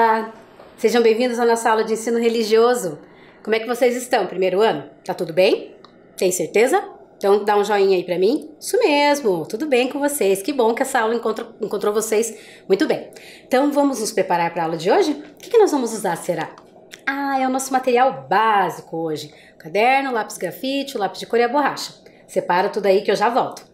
Olá! Sejam bem-vindos à nossa aula de ensino religioso. Como é que vocês estão? Primeiro ano? Tá tudo bem? Tem certeza? Então dá um joinha aí pra mim. Isso mesmo, tudo bem com vocês. Que bom que essa aula encontrou vocês muito bem. Então vamos nos preparar para a aula de hoje? O que nós vamos usar, será? É o nosso material básico hoje. O caderno, lápis grafite, o lápis de cor e a borracha. Separa tudo aí que eu já volto.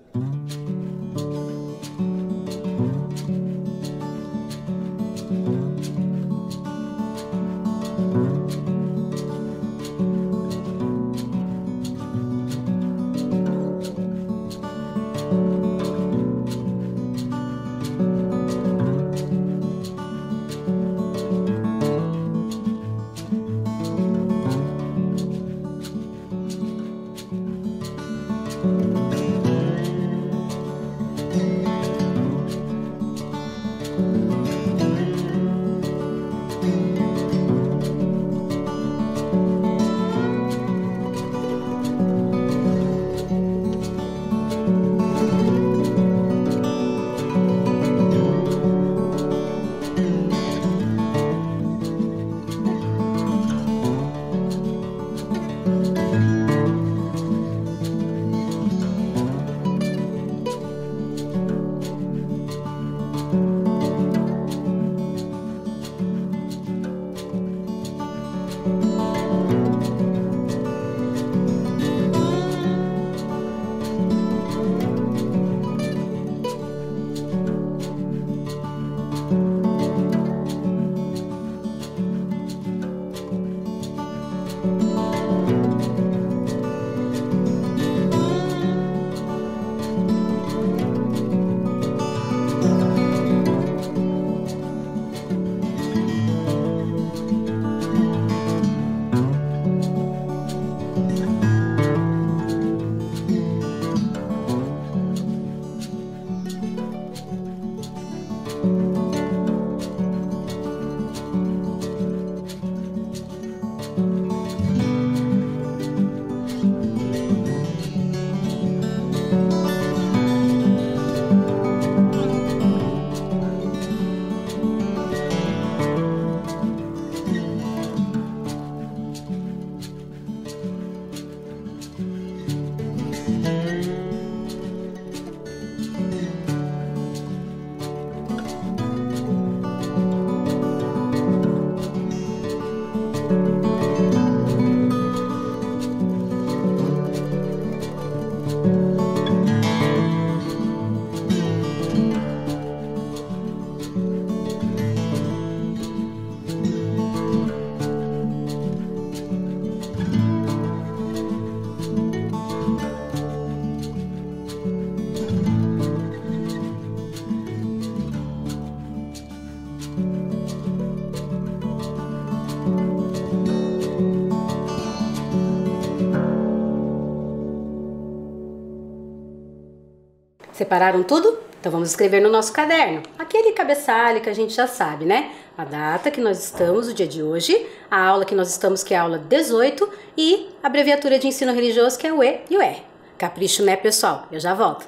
Separaram tudo? Então vamos escrever no nosso caderno. Aquele cabeçalho que a gente já sabe, né? A data que nós estamos, o dia de hoje, a aula que nós estamos, que é a aula 18, e a abreviatura de ensino religioso, que é o E e o R. Capricho, né, pessoal? Eu já volto.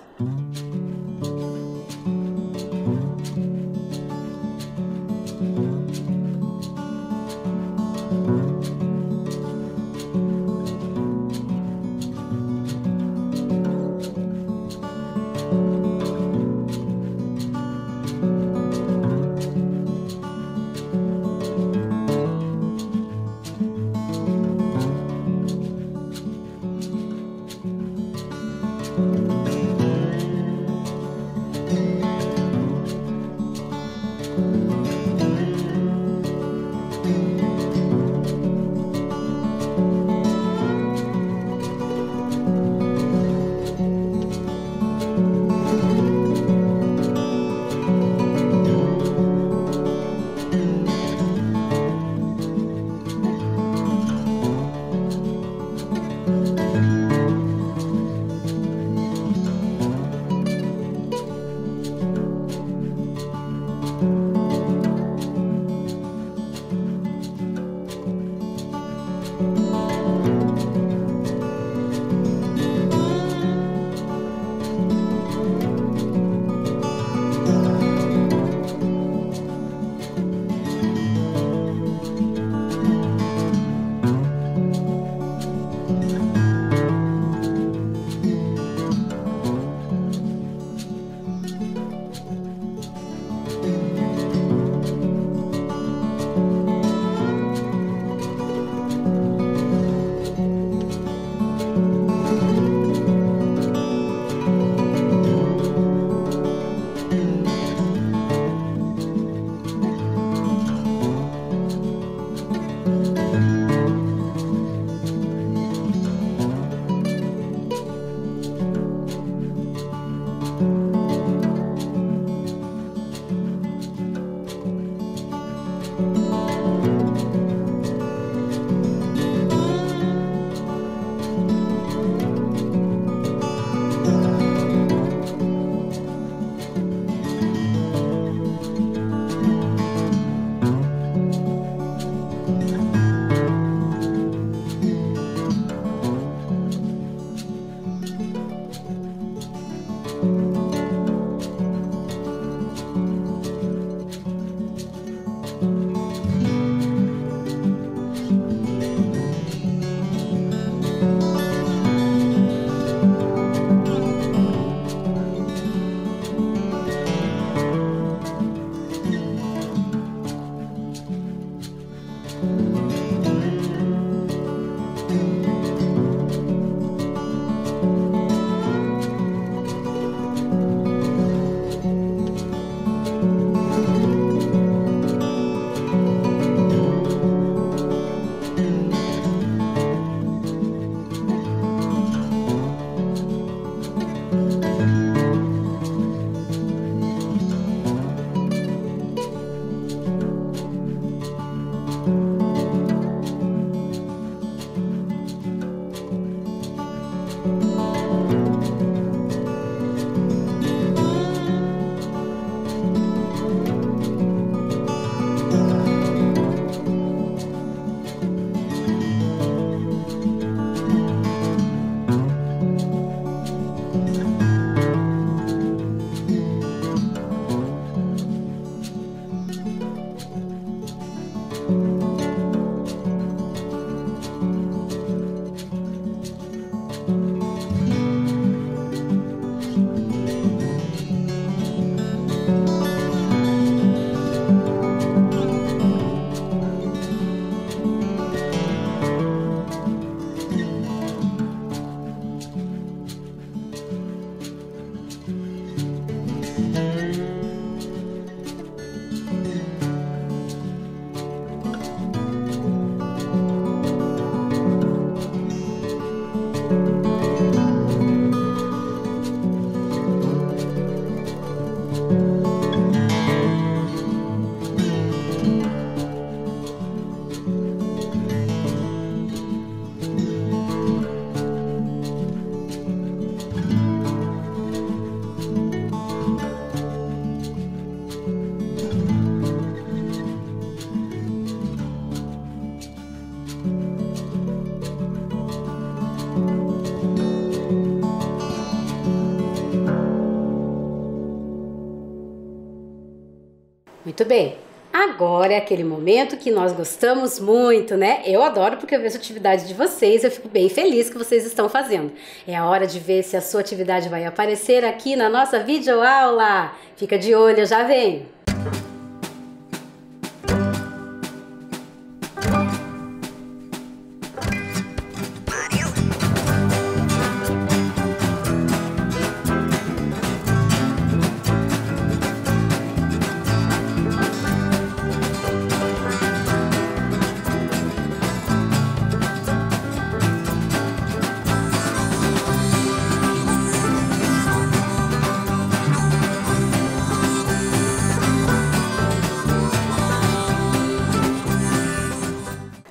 Muito bem, agora é aquele momento que nós gostamos muito, né? Eu adoro porque eu vejo a atividade de vocês, eu fico bem feliz que vocês estão fazendo. É a hora de ver se a sua atividade vai aparecer aqui na nossa videoaula. Fica de olho, eu já venho.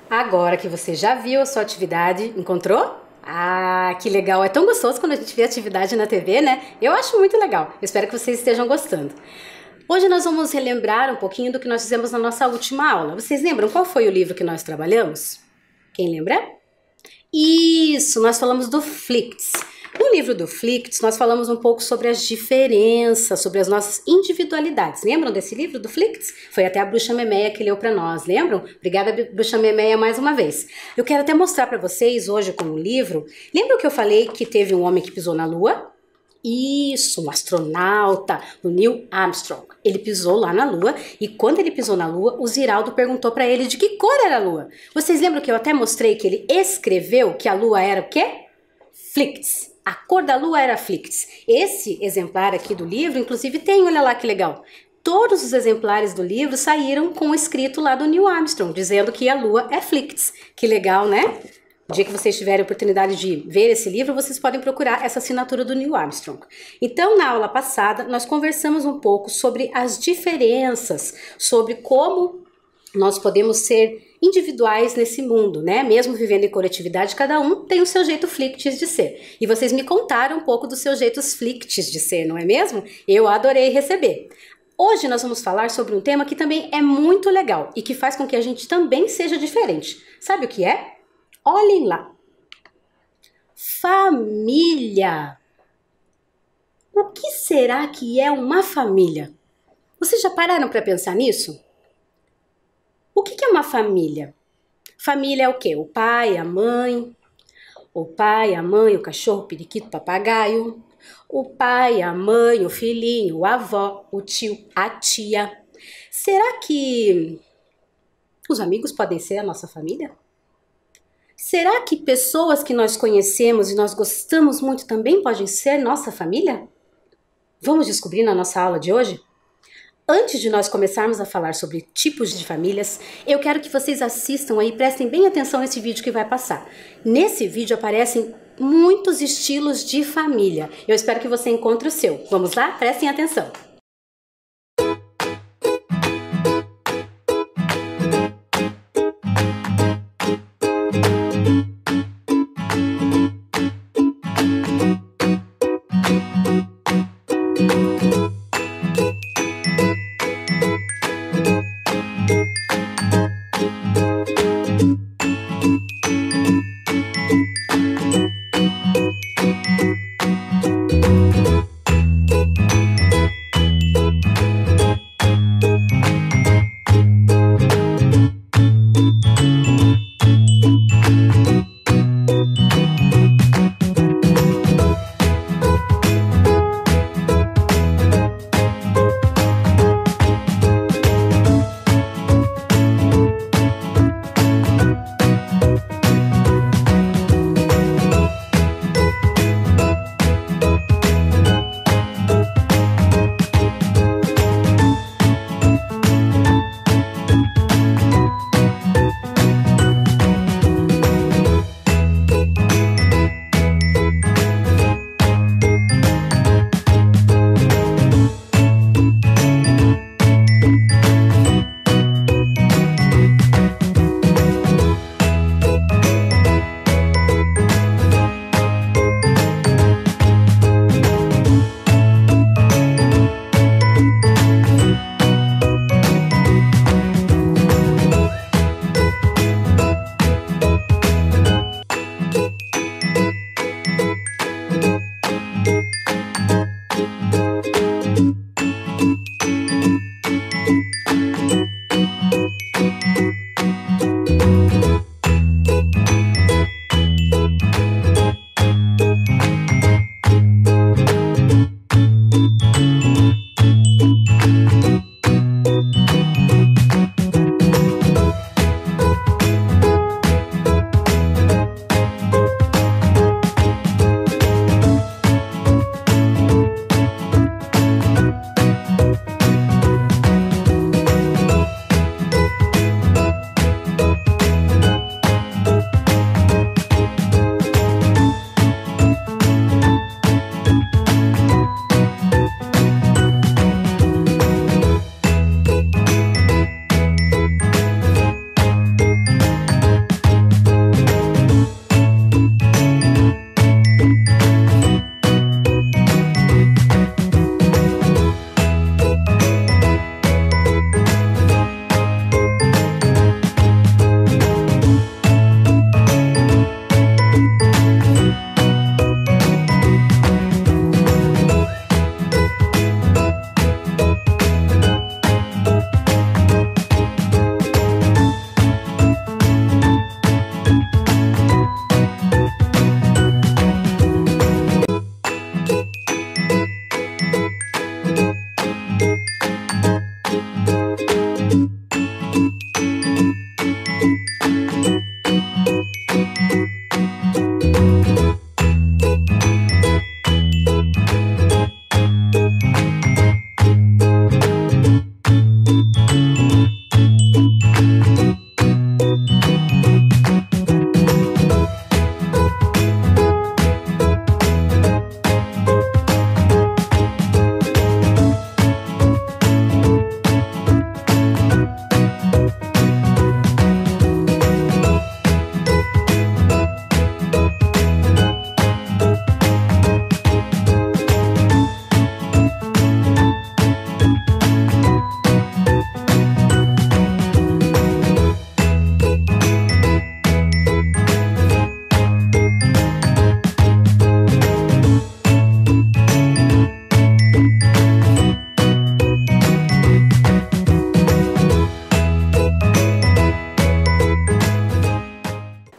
Agora que você já viu a sua atividade, encontrou? Ah, que legal! É tão gostoso quando a gente vê atividade na TV, né? Eu acho muito legal. Eu espero que vocês estejam gostando. Hoje nós vamos relembrar um pouquinho do que nós fizemos na nossa última aula. Vocês lembram qual foi o livro que nós trabalhamos? Quem lembra? Isso, nós falamos do Flicts. No livro do Flicts, nós falamos um pouco sobre as diferenças, sobre as nossas individualidades. Lembram desse livro do Flicts? Foi até a Bruxa Memeia que leu para nós, lembram? Obrigada, Bruxa Memeia, mais uma vez. Eu quero até mostrar para vocês hoje com o livro. Lembram que eu falei que teve um homem que pisou na Lua? Isso, um astronauta, o Neil Armstrong. Ele pisou lá na Lua e quando ele pisou na Lua, o Ziraldo perguntou para ele de que cor era a Lua. Vocês lembram que eu até mostrei que ele escreveu que a Lua era o quê? Flicts. A cor da Lua era Flicts. Esse exemplar aqui do livro, inclusive, tem, olha lá que legal. Todos os exemplares do livro saíram com o escrito lá do Neil Armstrong, dizendo que a Lua é Flicts. Que legal, né? No dia que vocês tiverem a oportunidade de ver esse livro, vocês podem procurar essa assinatura do Neil Armstrong. Então, na aula passada, nós conversamos um pouco sobre as diferenças, sobre como nós podemos ser individuais nesse mundo, né? Mesmo vivendo em coletividade, cada um tem o seu jeito Flicts de ser. E vocês me contaram um pouco dos seus jeitos Flicts de ser, não é mesmo? Eu adorei receber. Hoje nós vamos falar sobre um tema que também é muito legal e que faz com que a gente também seja diferente. Sabe o que é? Olhem lá. Família. O que será que é uma família? Vocês já pararam para pensar nisso? O que é uma família? Família é o quê? O pai, a mãe, o cachorro, o periquito, o papagaio, o pai, a mãe, o filhinho, a avó, o tio, a tia. Será que Os amigos podem ser a nossa família? Será que pessoas que nós conhecemos e nós gostamos muito também podem ser nossa família? Vamos descobrir na nossa aula de hoje? Antes de nós começarmos a falar sobre tipos de famílias, eu quero que vocês assistam aí, prestem bem atenção nesse vídeo que vai passar. Nesse vídeo aparecem muitos estilos de família. Eu espero que você encontre o seu. Vamos lá? Prestem atenção.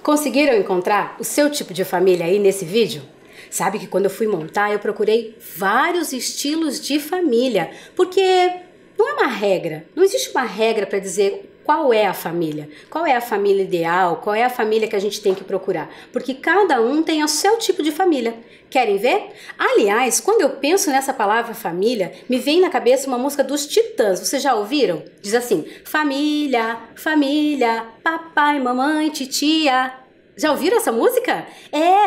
Conseguiram encontrar o seu tipo de família aí nesse vídeo? Sabe que quando eu fui montar, eu procurei vários estilos de família, porque não é uma regra, não existe uma regra para dizer qual é a família? Qual é a família ideal? Qual é a família que a gente tem que procurar? Porque cada um tem o seu tipo de família. Querem ver? Aliás, quando eu penso nessa palavra família, me vem na cabeça uma música dos Titãs. Vocês já ouviram? Diz assim: família, família, papai, mamãe, titia. Já ouviram essa música?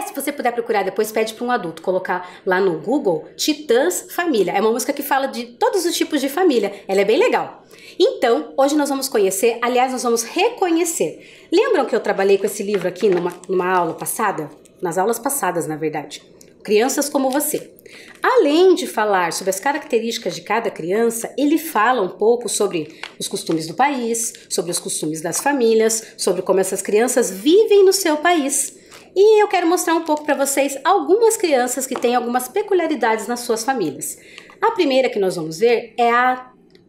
Se você puder procurar depois, pede para um adulto colocar lá no Google Titãs Família. É uma música que fala de todos os tipos de família. Ela é bem legal. Então, hoje nós vamos conhecer, aliás, nós vamos reconhecer. Lembram que eu trabalhei com esse livro aqui numa aula passada? Nas aulas passadas, na verdade. Crianças como você. Além de falar sobre as características de cada criança, ele fala um pouco sobre os costumes do país, sobre os costumes das famílias, sobre como essas crianças vivem no seu país. E eu quero mostrar um pouco para vocês algumas crianças que têm algumas peculiaridades nas suas famílias. A primeira que nós vamos ver é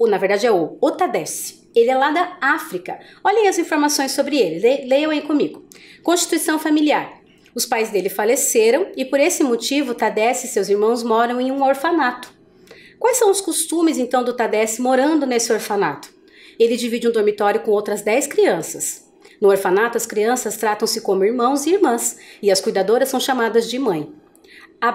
na verdade é o Tadesse. Ele é lá da África. Olhem as informações sobre ele, leiam aí comigo. Constituição familiar. Os pais dele faleceram e por esse motivo Tadesse e seus irmãos moram em um orfanato. Quais são os costumes então do Tadesse morando nesse orfanato? Ele divide um dormitório com outras 10 crianças. No orfanato as crianças tratam-se como irmãos e irmãs e as cuidadoras são chamadas de mãe. A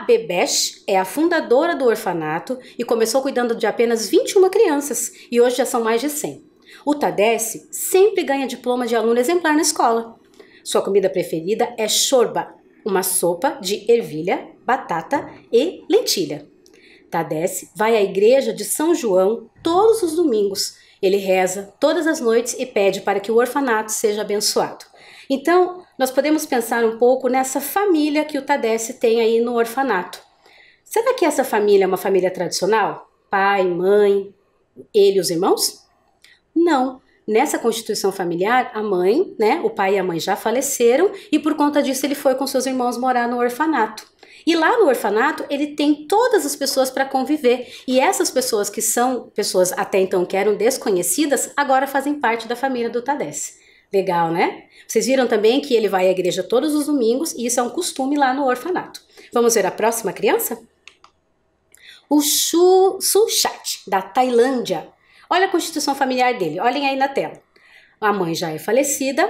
Bebesh é a fundadora do orfanato e começou cuidando de apenas 21 crianças e hoje já são mais de 100. O Tadesse sempre ganha diploma de aluno exemplar na escola. Sua comida preferida é chorba, uma sopa de ervilha, batata e lentilha. Tadesse vai à igreja de São João todos os domingos. Ele reza todas as noites e pede para que o orfanato seja abençoado. Então, nós podemos pensar um pouco nessa família que o Tadesse tem aí no orfanato. Será que essa família é uma família tradicional? Pai, mãe, ele e os irmãos? Não. Nessa constituição familiar, a mãe, o pai e a mãe já faleceram e por conta disso ele foi com seus irmãos morar no orfanato. E lá no orfanato ele tem todas as pessoas para conviver e essas pessoas que são pessoas até então que eram desconhecidas, agora fazem parte da família do Tadesse. Legal, né? Vocês viram também que ele vai à igreja todos os domingos e isso é um costume lá no orfanato. Vamos ver a próxima criança? O Suchat, da Tailândia. Olha a constituição familiar dele, olhem aí na tela. A mãe já é falecida,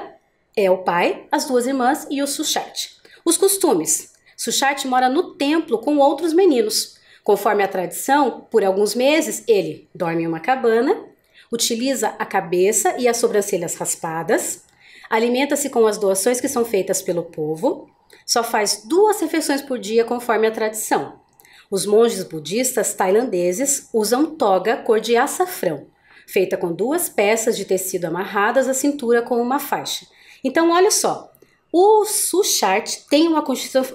é o pai, as 2 irmãs e o Suchat. Os costumes. Suchat mora no templo com outros meninos. Conforme a tradição, por alguns meses ele dorme em uma cabana, utiliza a cabeça e as sobrancelhas raspadas, alimenta-se com as doações que são feitas pelo povo, só faz 2 refeições por dia conforme a tradição. Os monges budistas tailandeses usam toga cor de açafrão, feita com 2 peças de tecido amarradas à cintura com uma faixa. Então, olha só, o Suchat tem uma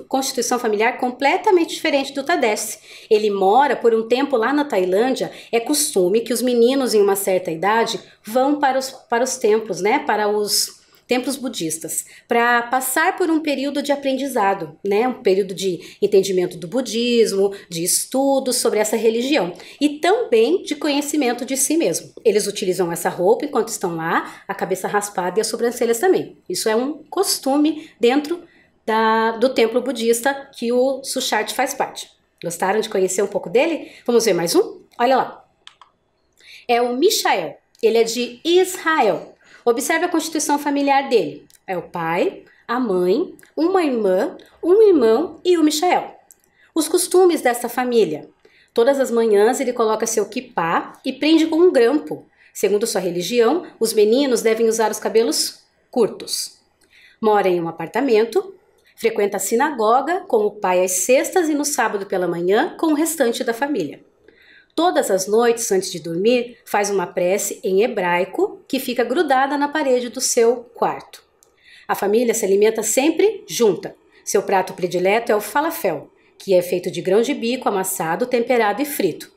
constituição familiar completamente diferente do Tadesse. Ele mora por um tempo lá na Tailândia. É costume que os meninos em uma certa idade vão para os templos, para os templos budistas, para passar por um período de aprendizado, um período de entendimento do budismo, de estudos sobre essa religião e também de conhecimento de si mesmo. Eles utilizam essa roupa enquanto estão lá, a cabeça raspada e as sobrancelhas também. Isso é um costume dentro do templo budista que o Suchat faz parte. Gostaram de conhecer um pouco dele? Vamos ver mais um? Olha lá. É o Mishael. Ele é de Israel. Observe a constituição familiar dele. É o pai, a mãe, uma irmã, um irmão e o Mishael. Os costumes dessa família. Todas as manhãs ele coloca seu quipá e prende com um grampo. Segundo sua religião, os meninos devem usar os cabelos curtos. Mora em um apartamento, frequenta a sinagoga com o pai às sextas e no sábado pela manhã com o restante da família. Todas as noites, antes de dormir, faz uma prece em hebraico que fica grudada na parede do seu quarto. A família se alimenta sempre junta. Seu prato predileto é o falafel, que é feito de grão de bico amassado, temperado e frito.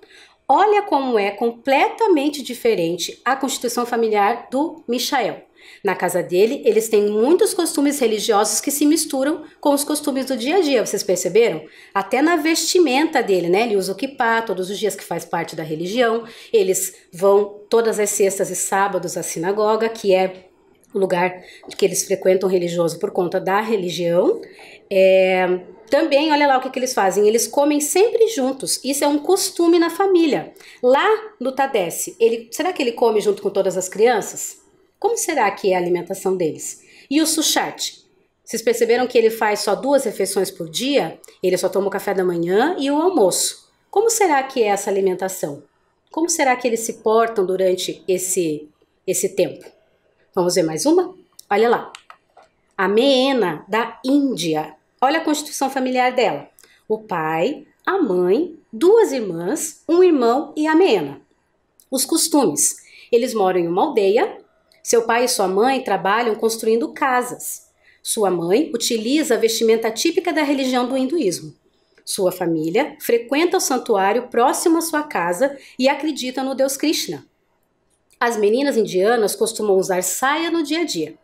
Olha como é completamente diferente a constituição familiar do Mishael. Na casa dele, eles têm muitos costumes religiosos que se misturam com os costumes do dia a dia, vocês perceberam? Até na vestimenta dele, Ele usa o quipá todos os dias, que faz parte da religião. Eles vão todas as sextas e sábados à sinagoga, que é o lugar que eles frequentam religioso por conta da religião. Também, olha lá o que eles fazem, eles comem sempre juntos, isso é um costume na família. Lá no Tadesse, será que ele come junto com todas as crianças? Como será que é a alimentação deles? E o Suchat? Vocês perceberam que ele faz só 2 refeições por dia? Ele só toma o café da manhã e o almoço. Como será que é essa alimentação? Como será que eles se portam durante esse tempo? Vamos ver mais uma? Olha lá. A Meena da Índia. Olha a constituição familiar dela. O pai, a mãe, 2 irmãs, um irmão e a Meena. Os costumes. Eles moram em uma aldeia. Seu pai e sua mãe trabalham construindo casas. Sua mãe utiliza a vestimenta típica da religião do hinduísmo. Sua família frequenta o santuário próximo à sua casa e acredita no deus Krishna. As meninas indianas costumam usar saia no dia a dia.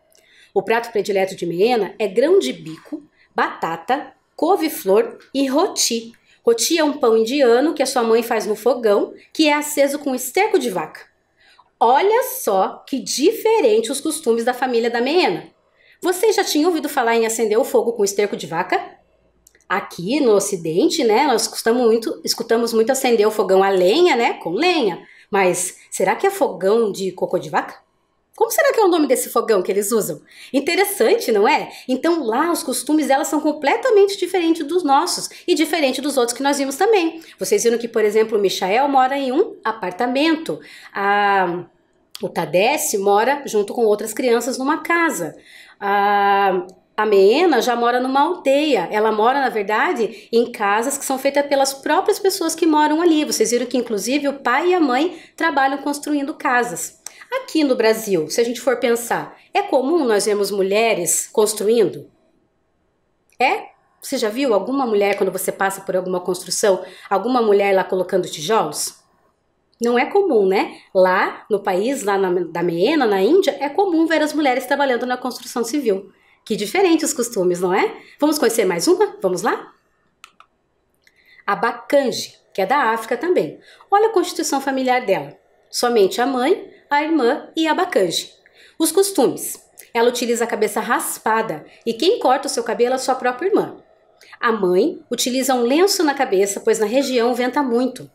O prato predileto de Meena é grão de bico, batata, couve-flor e roti. Roti é um pão indiano que a sua mãe faz no fogão, que é aceso com esterco de vaca. Olha só que diferente os costumes da família da Meena. Vocês já tinham ouvido falar em acender o fogo com esterco de vaca? Aqui no Ocidente, né, nós escutamos muito acender o fogão a lenha, né, com lenha. Mas será que é fogão de cocô de vaca? Como será que é o nome desse fogão que eles usam? Interessante, não é? Então lá os costumes delas são completamente diferentes dos nossos e diferente dos outros que nós vimos também. Vocês viram que, por exemplo, o Michael mora em um apartamento. O Tadesse mora junto com outras crianças numa casa. A Meena já mora numa aldeia. Ela mora, na verdade, em casas que são feitas pelas próprias pessoas que moram ali. Vocês viram que, inclusive, o pai e a mãe trabalham construindo casas. Aqui no Brasil, se a gente for pensar, é comum nós vermos mulheres construindo? É? Você já viu alguma mulher, quando você passa por alguma construção, alguma mulher lá colocando tijolos? Não é comum, né? Lá no país, lá da Meena, na Índia, é comum ver as mulheres trabalhando na construção civil. Que diferente os costumes, não é? Vamos conhecer mais uma? Vamos lá? A Bakanji, que é da África também. Olha a constituição familiar dela. Somente a mãe, a irmã e a Bakanji. Os costumes. Ela utiliza a cabeça raspada e quem corta o seu cabelo é a sua própria irmã. A mãe utiliza um lenço na cabeça, pois na região venta muito.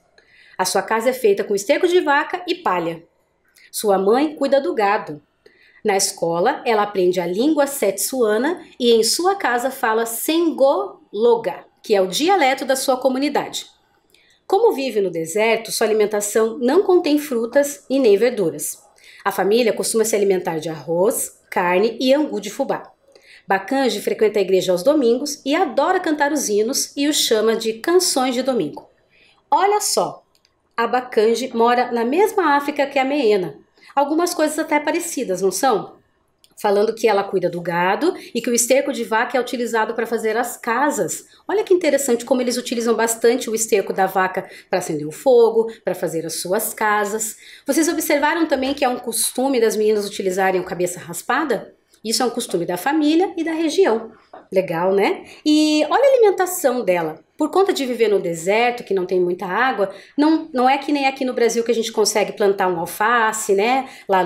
A sua casa é feita com esterco de vaca e palha. Sua mãe cuida do gado. Na escola, ela aprende a língua setsuana e em sua casa fala Sengologa, que é o dialeto da sua comunidade. Como vive no deserto, sua alimentação não contém frutas e nem verduras. A família costuma se alimentar de arroz, carne e angu de fubá. Bakanji frequenta a igreja aos domingos e adora cantar os hinos e os chama de canções de domingo. Olha só, a Bakanji mora na mesma África que a Meena. Algumas coisas até parecidas, não são? Falando que ela cuida do gado e que o esterco de vaca é utilizado para fazer as casas. Olha que interessante como eles utilizam bastante o esterco da vaca para acender o fogo, para fazer as suas casas. Vocês observaram também que é um costume das meninas utilizarem o cabeça raspada? Isso é um costume da família e da região. Legal, né? E olha a alimentação dela. Por conta de viver no deserto, que não tem muita água, não é que nem aqui no Brasil que a gente consegue plantar um alface, né? Lá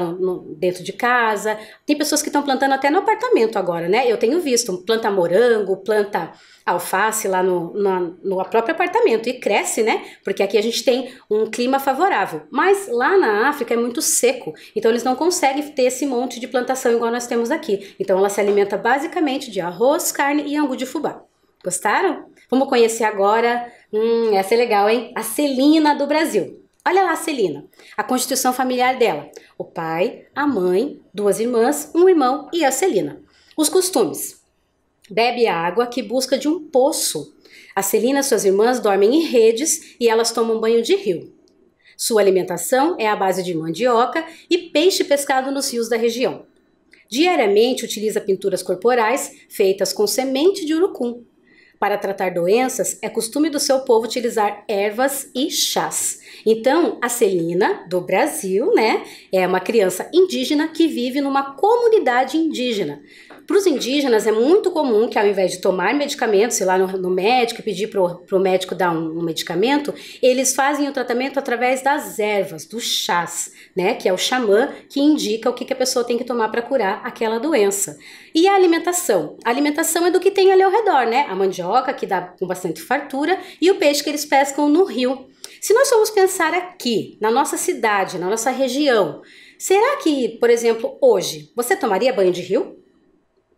dentro de casa. Tem pessoas que estão plantando até no apartamento agora, né? Eu tenho visto, planta morango, planta alface lá no próprio apartamento e cresce, né? Porque aqui a gente tem um clima favorável. Mas lá na África é muito seco, então eles não conseguem ter esse monte de plantação igual nós temos aqui. Então ela se alimenta basicamente de arroz, carne e angu de fubá. Gostaram? Vamos conhecer agora, essa é legal, hein? A Celina do Brasil. Olha lá a Celina, a constituição familiar dela. O pai, a mãe, 2 irmãs, um irmão e a Celina. Os costumes. Bebe água que busca de um poço. A Celina e suas irmãs dormem em redes e elas tomam banho de rio. Sua alimentação é à base de mandioca e peixe pescado nos rios da região. Diariamente utiliza pinturas corporais feitas com semente de urucum. Para tratar doenças, é costume do seu povo utilizar ervas e chás. Então, a Celina, do Brasil, né, é uma criança indígena que vive numa comunidade indígena. Para os indígenas é muito comum que ao invés de tomar medicamentos, ir lá no médico e pedir para o médico dar um medicamento, eles fazem o tratamento através das ervas, dos chás, né? Que é o xamã que indica o que a pessoa tem que tomar para curar aquela doença. E a alimentação? A alimentação é do que tem ali ao redor, né? A mandioca, que dá com bastante fartura, e o peixe que eles pescam no rio. Se nós formos pensar aqui, na nossa cidade, na nossa região, será que, por exemplo, hoje, você tomaria banho de rio?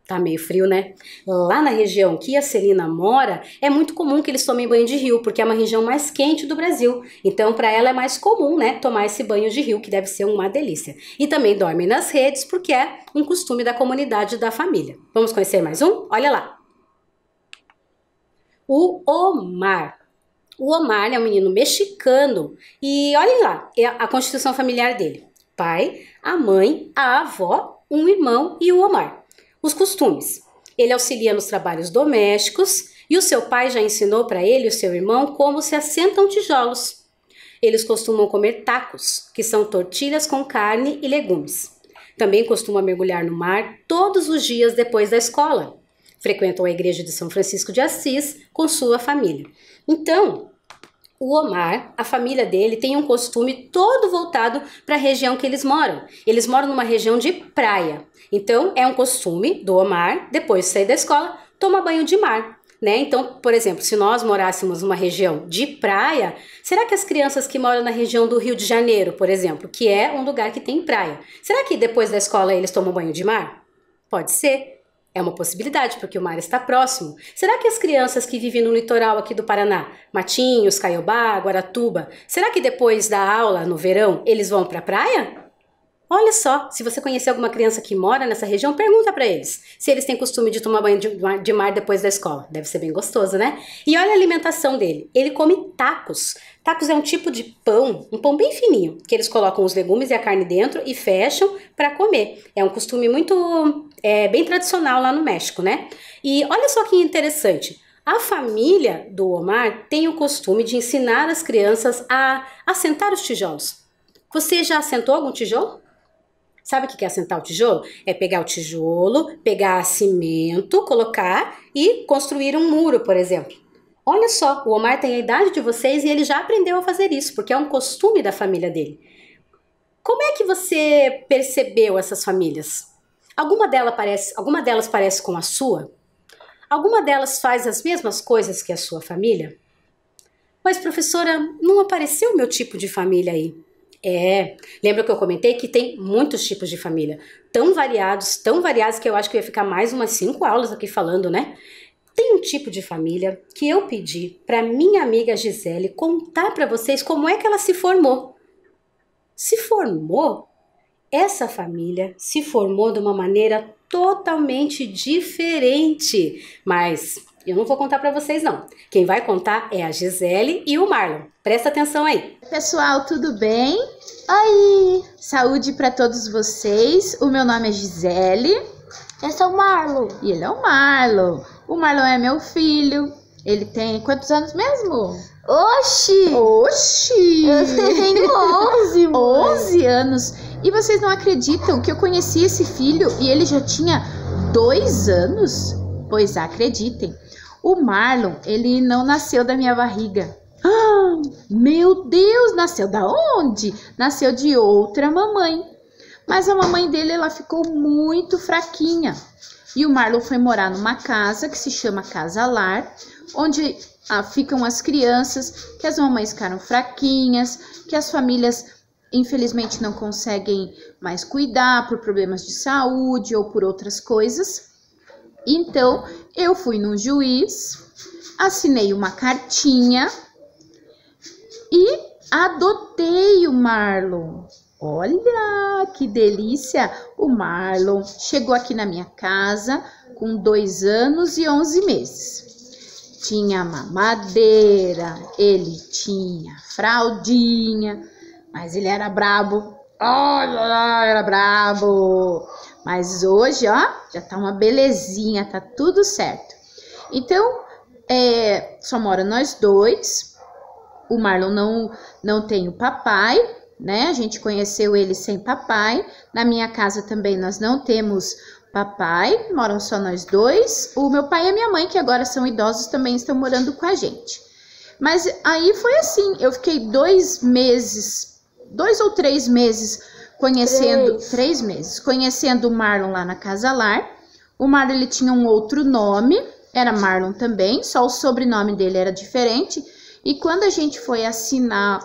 Tá meio frio, né? Lá na região que a Celina mora, é muito comum que eles tomem banho de rio, porque é uma região mais quente do Brasil. Então, para ela é mais comum, né, tomar esse banho de rio, que deve ser uma delícia. E também dormem nas redes, porque é um costume da comunidade da família. Vamos conhecer mais um? Olha lá. O Omar. O Omar é um menino mexicano e olhem lá, é a constituição familiar dele. Pai, a mãe, a avó, um irmão e o Omar. Os costumes. Ele auxilia nos trabalhos domésticos e o seu pai já ensinou para ele e o seu irmão como se assentam tijolos. Eles costumam comer tacos, que são tortilhas com carne e legumes. Também costumam mergulhar no mar todos os dias depois da escola. Frequentam a igreja de São Francisco de Assis com sua família. Então, o Omar, a família dele, tem um costume todo voltado para a região que eles moram. Eles moram numa região de praia. Então, é um costume do Omar, depois de sair da escola, tomar banho de mar, né? Então, por exemplo, se nós morássemos numa região de praia, será que as crianças que moram na região do Rio de Janeiro, por exemplo, que é um lugar que tem praia, será que depois da escola eles tomam banho de mar? Pode ser. É uma possibilidade, porque o mar está próximo. Será que as crianças que vivem no litoral aqui do Paraná, Matinhos, Caiobá, Guaratuba, será que depois da aula, no verão, eles vão para a praia? Olha só, se você conhecer alguma criança que mora nessa região, pergunta para eles se eles têm costume de tomar banho de mar depois da escola. Deve ser bem gostoso, né? E olha a alimentação dele. Ele come tacos. Tacos é um tipo de pão, um pão bem fininho, que eles colocam os legumes e a carne dentro e fecham para comer. É um costume muito, bem tradicional lá no México, né? E olha só que interessante. A família do Omar tem o costume de ensinar as crianças a assentar os tijolos. Você já assentou algum tijolo? Sabe o que é assentar o tijolo? É pegar o tijolo, pegar cimento, colocar e construir um muro, por exemplo. Olha só, o Omar tem a idade de vocês e ele já aprendeu a fazer isso, porque é um costume da família dele. Como é que você percebeu essas famílias? Alguma delas parece com a sua? Alguma delas faz as mesmas coisas que a sua família? Mas, professora, não apareceu o meu tipo de família aí. Lembra que eu comentei que tem muitos tipos de família, tão variados que eu acho que eu ia ficar mais umas 5 aulas aqui falando, né? Tem um tipo de família que eu pedi para minha amiga Gisele contar para vocês como é que ela se formou. Se formou? Essa família se formou de uma maneira totalmente diferente, mas eu não vou contar para vocês não. Quem vai contar é a Gisele e o Marlon. Presta atenção aí. Pessoal, tudo bem? Oi! Saúde para todos vocês. O meu nome é Gisele. Eu sou o Marlon. E ele é o Marlon. O Marlon é meu filho. Ele tem quantos anos mesmo? Oxi! Eu tenho 11, mãe. 11 anos. E vocês não acreditam que eu conheci esse filho e ele já tinha 2 anos? Pois acreditem. O Marlon, ele não nasceu da minha barriga. Ah, meu Deus, nasceu da onde? Nasceu de outra mamãe. Mas a mamãe dele, ela ficou muito fraquinha. E o Marlon foi morar numa casa que se chama Casa Lar, onde ficam as crianças, que as mamães ficaram fraquinhas, que as famílias infelizmente não conseguem mais cuidar por problemas de saúde ou por outras coisas. Então, eu fui num juiz, assinei uma cartinha e adotei o Marlon. Olha, que delícia! O Marlon chegou aqui na minha casa com 2 anos e 11 meses. Tinha mamadeira, ele tinha fraldinha, mas ele era brabo. Olha, era brabo. Mas hoje, ó, já tá uma belezinha, tá tudo certo. Então, só mora nós dois. O Marlon não tem o papai, né? A gente conheceu ele sem papai. Na minha casa também nós não temos papai, moram só nós dois. O meu pai e a minha mãe, que agora são idosos, também estão morando com a gente. Mas aí foi assim, eu fiquei 2 ou 3 meses conhecendo, 3 meses, conhecendo o Marlon lá na Casa Lar. O Marlon, ele tinha um outro nome, era Marlon também, só o sobrenome dele era diferente. E quando a gente foi assinar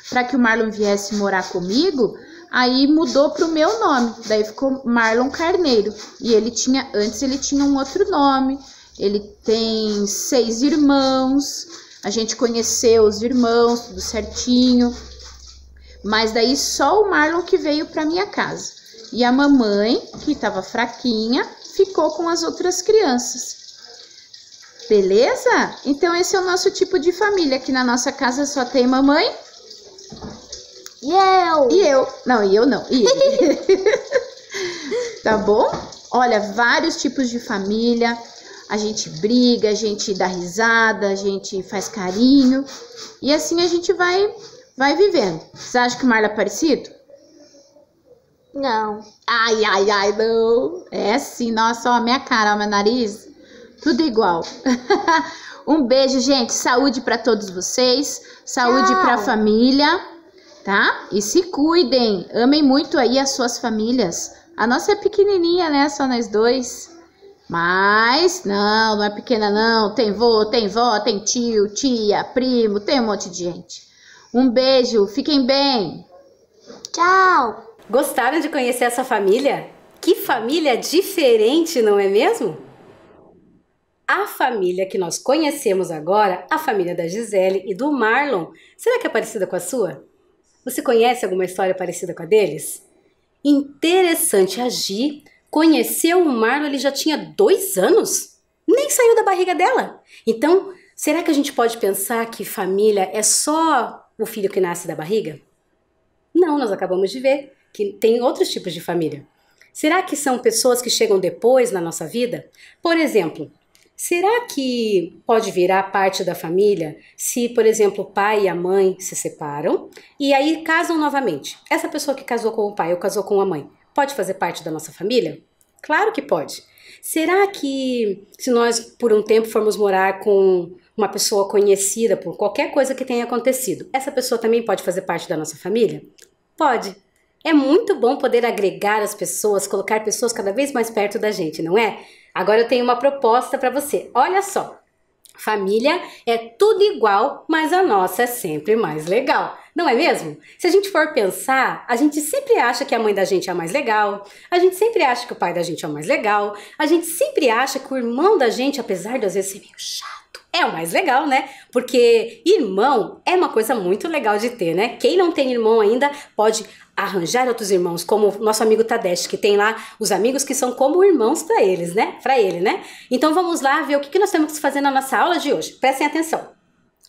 para que o Marlon viesse morar comigo, aí mudou pro meu nome, daí ficou Marlon Carneiro. E antes ele tinha um outro nome. Ele tem 6 irmãos, a gente conheceu os irmãos, tudo certinho. Mas daí só o Marlon que veio pra minha casa. E a mamãe, que estava fraquinha, ficou com as outras crianças. Beleza? Então esse é o nosso tipo de família. Aqui na nossa casa só tem mamãe. E eu? E eu. Não, e eu não. E ele. Tá bom? Olha, vários tipos de família. A gente briga, a gente dá risada, a gente faz carinho. E assim a gente vai vivendo. Você acha que o Marlon é parecido? Não. Ai, não. É sim, nossa, ó, minha cara, ó, meu nariz. Tudo igual. Um beijo, gente. Saúde pra todos vocês. Saúde pra família, tá? E se cuidem. Amem muito aí as suas famílias. A nossa é pequenininha, né? Só nós dois. Mas, não é pequena não, tem vô, tem vó, tem tio, tia, primo, tem um monte de gente. Um beijo, fiquem bem. Tchau. Gostaram de conhecer essa família? Que família diferente, não é mesmo? A família que nós conhecemos agora, a família da Gisele e do Marlon, será que é parecida com a sua? Você conhece alguma história parecida com a deles? Interessante, a Gi conheceu o Marlon, ele já tinha 2 anos, nem saiu da barriga dela. Então, será que a gente pode pensar que família é só o filho que nasce da barriga? Não, nós acabamos de ver que tem outros tipos de família. Será que são pessoas que chegam depois na nossa vida? Por exemplo, será que pode virar parte da família se, por exemplo, o pai e a mãe se separam e aí casam novamente? Essa pessoa que casou com o pai ou casou com a mãe, pode fazer parte da nossa família? Claro que pode. Será que se nós por um tempo formos morar com uma pessoa conhecida por qualquer coisa que tenha acontecido, essa pessoa também pode fazer parte da nossa família? Pode. É muito bom poder agregar as pessoas, colocar pessoas cada vez mais perto da gente, não é? Agora eu tenho uma proposta para você. Olha só. Família é tudo igual, mas a nossa é sempre mais legal. Não é mesmo? Se a gente for pensar, a gente sempre acha que a mãe da gente é a mais legal, a gente sempre acha que o pai da gente é o mais legal, a gente sempre acha que o irmão da gente, apesar de às vezes ser meio chato, é o mais legal, né? Porque irmão é uma coisa muito legal de ter, né? Quem não tem irmão ainda pode arranjar outros irmãos, como o nosso amigo Tadeste, que tem lá os amigos que são como irmãos para eles, né? Para ele, né? Então vamos lá ver o que nós temos que fazer na nossa aula de hoje. Prestem atenção.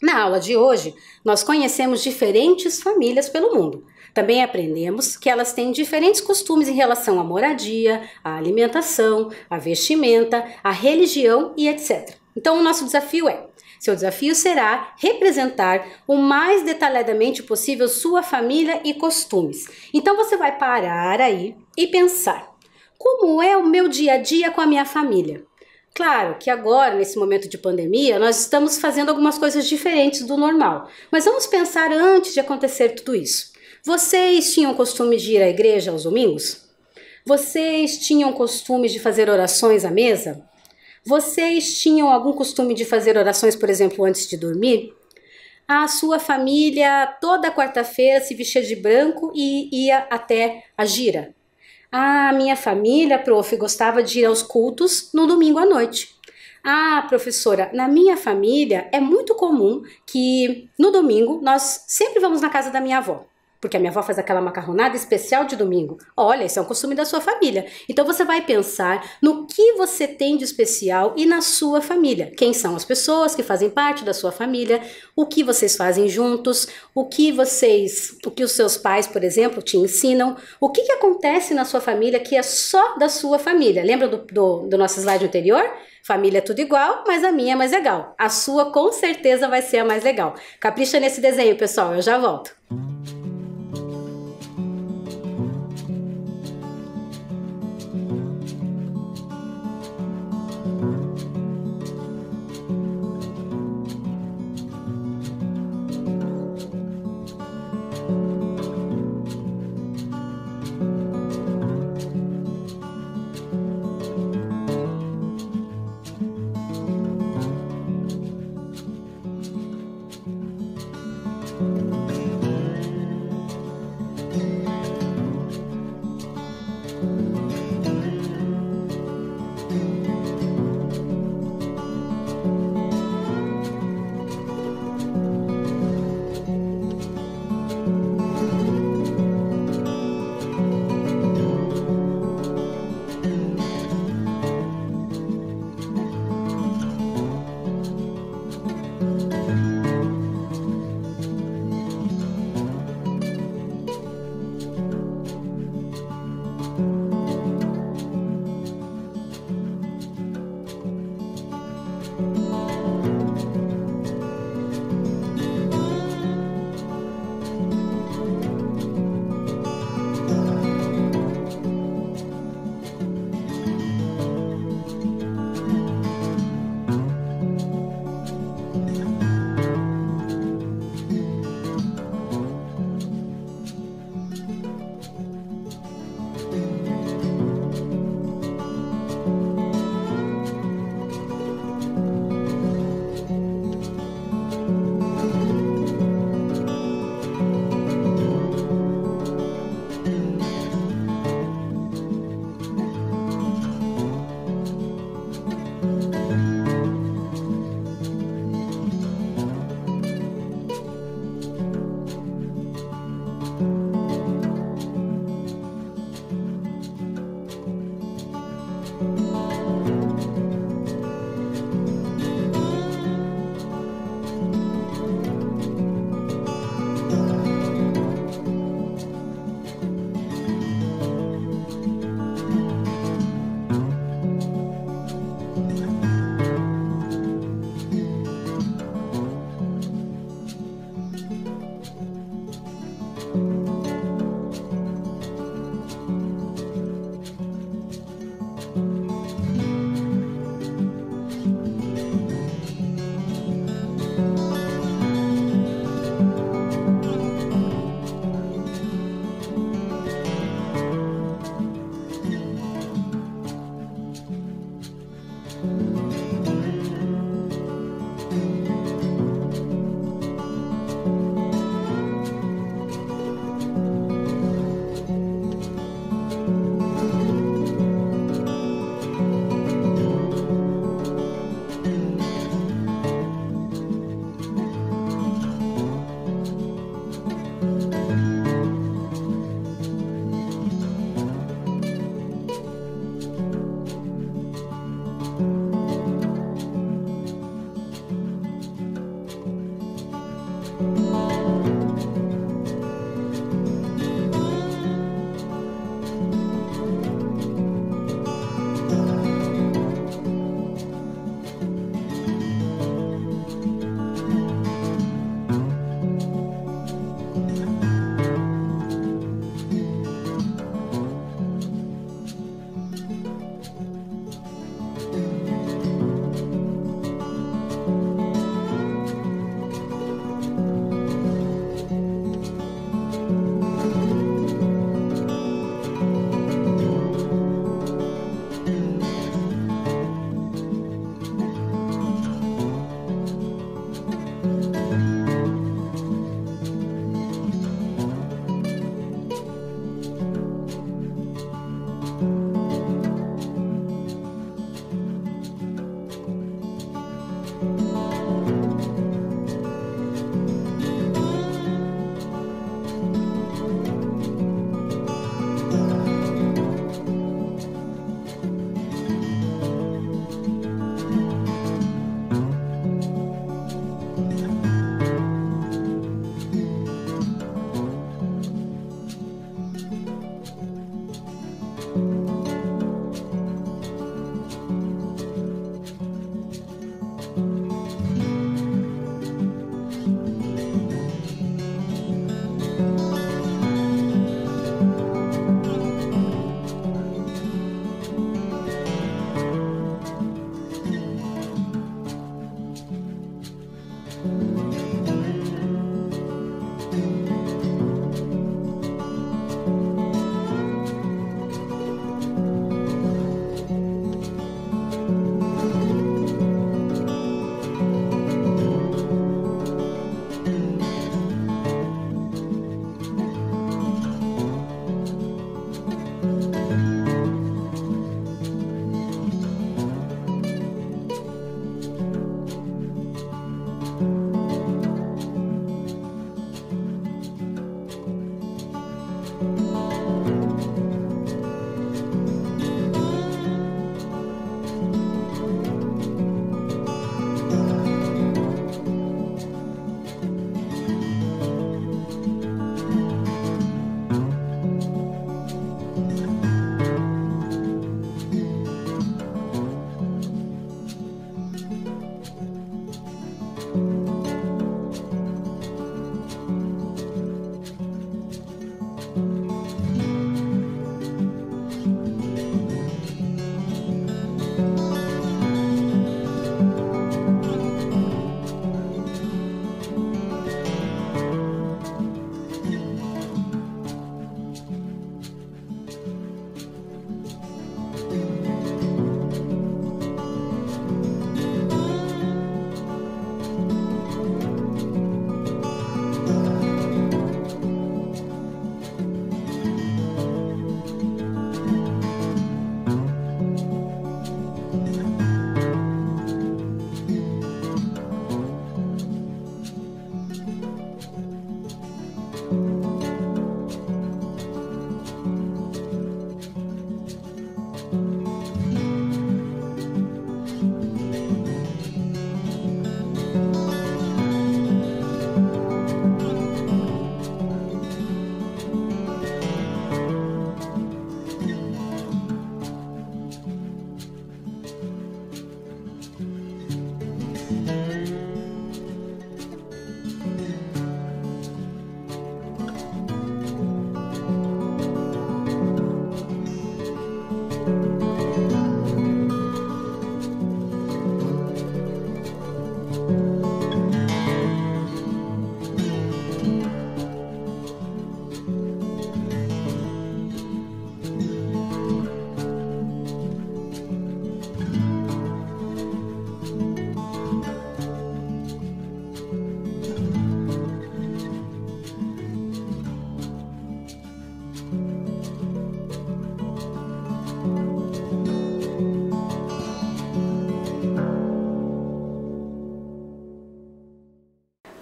Na aula de hoje, nós conhecemos diferentes famílias pelo mundo. Também aprendemos que elas têm diferentes costumes em relação à moradia, à alimentação, à vestimenta, à religião e etc. Então o nosso desafio seu desafio será representar o mais detalhadamente possível sua família e costumes. Então você vai parar aí e pensar, como é o meu dia a dia com a minha família? Claro que agora, nesse momento de pandemia, nós estamos fazendo algumas coisas diferentes do normal. Mas vamos pensar antes de acontecer tudo isso. Vocês tinham costume de ir à igreja aos domingos? Vocês tinham costume de fazer orações à mesa? Vocês tinham algum costume de fazer orações, por exemplo, antes de dormir? A sua família toda quarta-feira se vestia de branco e ia até a gira? A minha família, prof, gostava de ir aos cultos no domingo à noite. Ah, professora, na minha família é muito comum que no domingo nós sempre vamos na casa da minha avó. porque a minha avó faz aquela macarronada especial de domingo. Olha, isso é um costume da sua família. Então você vai pensar no que você tem de especial e na sua família. Quem são as pessoas que fazem parte da sua família, o que vocês fazem juntos, o que os seus pais, por exemplo, te ensinam, o que acontece na sua família que é só da sua família. Lembra do nosso slide anterior? Família é tudo igual, mas a minha é mais legal. A sua com certeza vai ser a mais legal. Capricha nesse desenho, pessoal, eu já volto.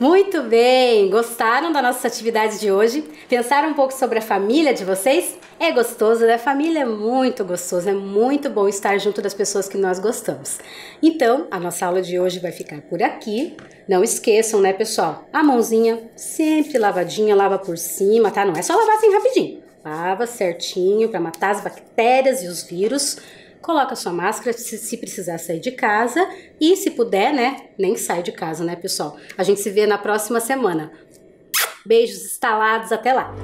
Muito bem! Gostaram da nossa atividade de hoje? Pensaram um pouco sobre a família de vocês? É gostoso, né? Família é muito gostoso, é muito bom estar junto das pessoas que nós gostamos. Então, a nossa aula de hoje vai ficar por aqui. Não esqueçam, né, pessoal? A mãozinha sempre lavadinha, lava por cima, tá? Não é só lavar assim rapidinho. Lava certinho para matar as bactérias e os vírus. Coloca sua máscara se precisar sair de casa e se puder, né, nem sai de casa, né, pessoal? A gente se vê na próxima semana. Beijos estalados, até lá!